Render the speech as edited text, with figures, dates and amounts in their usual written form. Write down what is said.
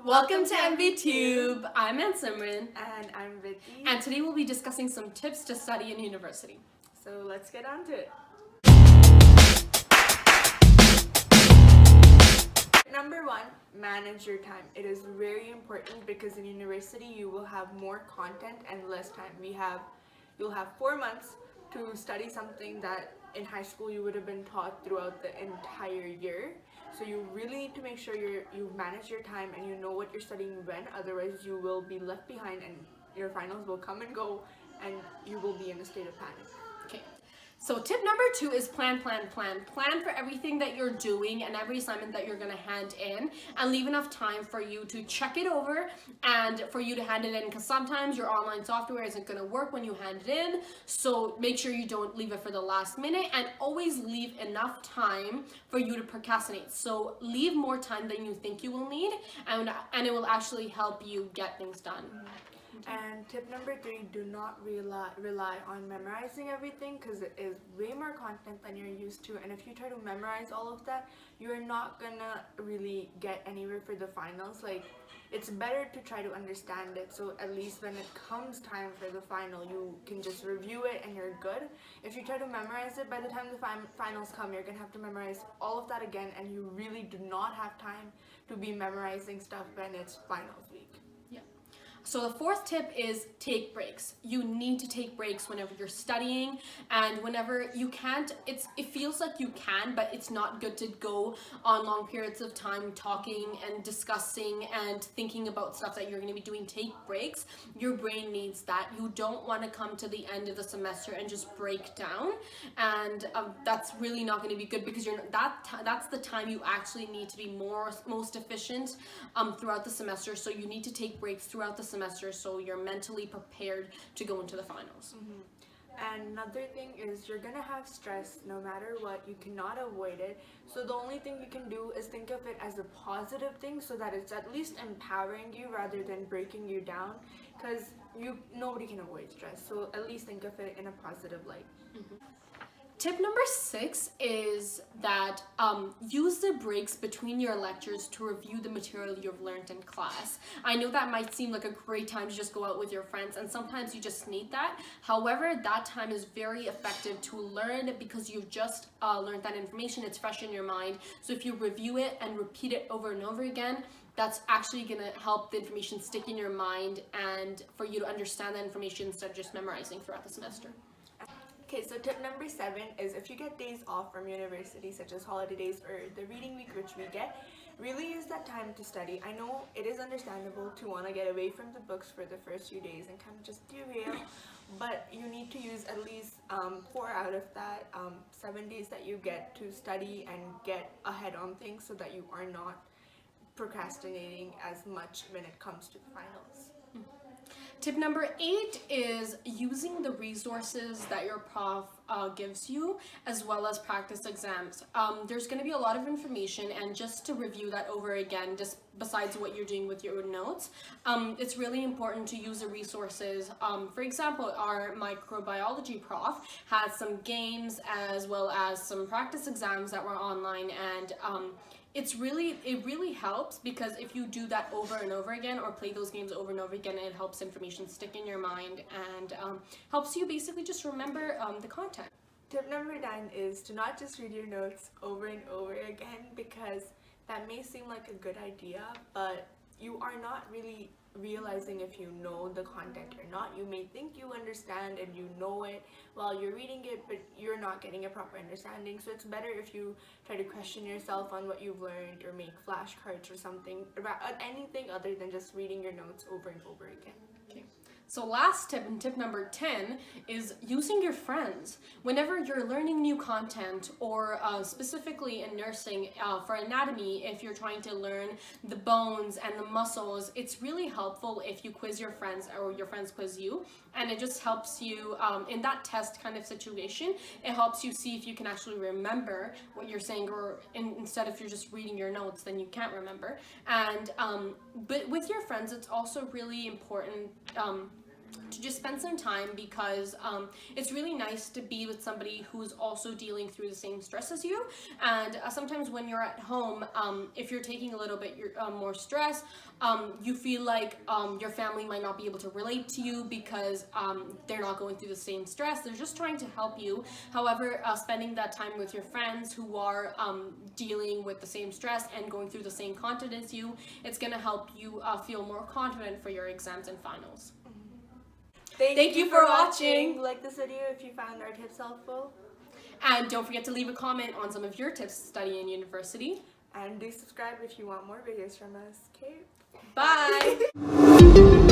Welcome to MVTube. I'm Aunt Simran. And I'm Vidhi. And today we'll be discussing some tips to study in university. So let's get on to it. Number one, manage your time. It is very important because in university you will have more content and less time. You'll have 4 months to study something that in high school you would have been taught throughout the entire year. So you really need to make sure you manage your time and you know what you're studying when, otherwise you will be left behind and your finals will come and go and you will be in a state of panic. Okay. So tip number 2 is plan. Plan for everything that you're doing and every assignment that you're going to hand in, and leave enough time for you to check it over and for you to hand it in, because sometimes your online software isn't going to work when you hand it in. So make sure you don't leave it for the last minute, and always leave enough time for you to procrastinate. So leave more time than you think you will need, and it will actually help you get things done. And tip number 3, do not rely on memorizing everything, because it is way more content than you're used to, and if you try to memorize all of that, you're not gonna really get anywhere for the finals. Like, it's better to try to understand it, so at least when it comes time for the final, you can just review it and you're good. If you try to memorize it, by the time the finals come, you're gonna have to memorize all of that again, and you really do not have time to be memorizing stuff when it's finals week. So the 4th tip is take breaks. You need to take breaks whenever you're studying, and whenever you can't, it feels like you can, but it's not good to go on long periods of time talking and discussing and thinking about stuff that you're going to be doing. Take breaks. Your brain needs that. You don't want to come to the end of the semester and just break down, and that's really not going to be good, because that's the time you actually need to be most efficient throughout the semester. So you need to take breaks throughout the semester so you're mentally prepared to go into the finals. And another thing is, you're gonna have stress no matter what. You cannot avoid it. So the only thing you can do is think of it as a positive thing, so that it's at least empowering you rather than breaking you down, because nobody can avoid stress. So at least think of it in a positive light. Tip number 6 is that use the breaks between your lectures to review the material you've learned in class. I know that might seem like a great time to just go out with your friends, and sometimes you just need that. However, that time is very effective to learn, because you've just learned that information. It's fresh in your mind. So if you review it and repeat it over and over again, that's actually going to help the information stick in your mind and for you to understand that information instead of just memorizing throughout the semester. Okay, so tip number 7 is, if you get days off from university, such as holiday days or the reading week, which we get, really use that time to study. I know it is understandable to want to get away from the books for the first few days and kind of just derail, but you need to use at least 4 out of that 7 days that you get to study and get ahead on things, so that you are not procrastinating as much when it comes to the finals. Tip number 8 is using the resources that your prof gives you, as well as practice exams. There's going to be a lot of information, and just to review that over again, just besides what you're doing with your notes, it's really important to use the resources. For example, our microbiology prof had some games as well as some practice exams that were online, and it really helps, because if you do that over and over again, or play those games over and over again, it helps information stick in your mind and helps you basically just remember the content. Tip number 9 is to not just read your notes over and over again, because that may seem like a good idea, but you are not really realizing if you know the content or not. You may think you understand and you know it while you're reading it, but you're not getting a proper understanding. So it's better if you try to question yourself on what you've learned, or make flashcards or something, anything other than just reading your notes over and over again. Okay. So last tip, and tip number 10, is using your friends. Whenever you're learning new content, or specifically in nursing for anatomy, if you're trying to learn the bones and the muscles, it's really helpful if you quiz your friends, or your friends quiz you, and it just helps you in that test kind of situation. It helps you see if you can actually remember what you're saying, or instead if you're just reading your notes, then you can't remember. And but with your friends, it's also really important to just spend some time, because it's really nice to be with somebody who's also dealing through the same stress as you. And sometimes when you're at home, if you're taking a little bit more stress, you feel like your family might not be able to relate to you because they're not going through the same stress. They're just trying to help you. However, spending that time with your friends who are dealing with the same stress and going through the same content as you, it's going to help you feel more confident for your exams and finals. Thank you for watching. Like this video if you found our tips helpful. And don't forget to leave a comment on some of your tips studying university. And do subscribe if you want more videos from us. Okay? Bye!